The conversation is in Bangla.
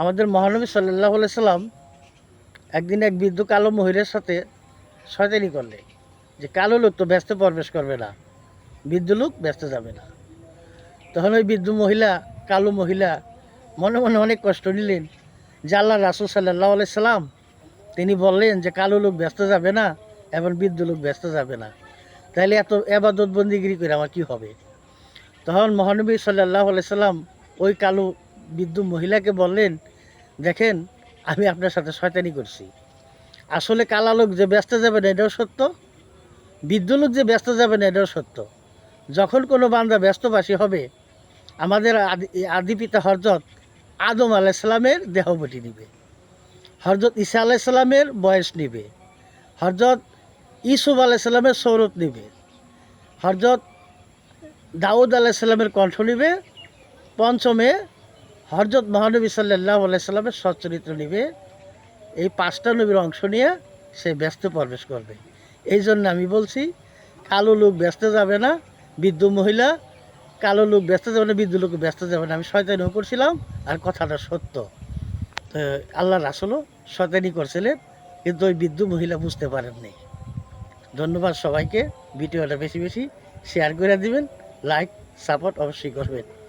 আমাদের মহানবী সাল্লাল্লাহু আলাইহি সাল্লাম একদিন এক বৃদ্ধ কালো মহিলার সাথে শয়তানি করলে যে কালো লোক তো ব্যস্ত প্রবেশ করবে না, বৃদ্ধ লোক ব্যস্ত যাবে না। তখন ওই বৃদ্ধ মহিলা, কালো মহিলা মনে মনে অনেক কষ্ট নিলেন যে আল্লাহ রাসূল সাল্লাল্লাহু আলাইহি সাল্লাম তিনি বললেন যে কালো লোক ব্যস্ত যাবে না এবং বৃদ্ধ লোক ব্যস্ত যাবে না, তাহলে এত এবাদত বন্দিগিরি করে আমার কী হবে। তখন মহানবী সাল্লাল্লাহু আলাইহি সাল্লাম ওই কালো বৃদ্ধ মহিলাকে বললেন, দেখেন আমি আপনার সাথে শয়তানি করছি। আসলে কালা লোক যে ব্যস্ত যাবে না এটাও সত্য, বৃদ্ধ লোক যে ব্যস্ত যাবে না এটাও সত্য। যখন কোনো বান্দা ব্যস্তবাসী হবে, আমাদের আদি পিতা হযরত আদম আলাইসাল্লামের দেহবটি নিবে, হযরত ঈসা আলাইসাল্লামের বয়স নিবে, হযরত ইউসুফ আলাইসাল্লামের সৌরত নিবে, হযরত দাউদ আলাইসাল্লামের কণ্ঠ নিবে, পঞ্চমে হযরত মহানবী সাল্লাল্লাহু আলাইহি সাল্লামের সচ্চরিত্র নিবে। এই 5টা নবীর অংশ নিয়ে সে ব্যস্ত প্রবেশ করবে। এই জন্য আমি বলছি কালো লোক ব্যস্ত যাবে না, বৃদ্ধ মহিলা কালো লোক ব্যস্ত যাবে না, বৃদ্ধ লোক ব্যস্ত যাবে না। আমি শয়তানিও করছিলাম আর কথাটা সত্য। তো আল্লাহ রাসূলও শয়তানি করছিলেন, কিন্তু ওই বৃদ্ধ মহিলা বুঝতে পারেননি। ধন্যবাদ সবাইকে। ভিডিওটা বেশি বেশি শেয়ার করে দিবেন, লাইক সাপোর্ট অবশ্যই করবেন।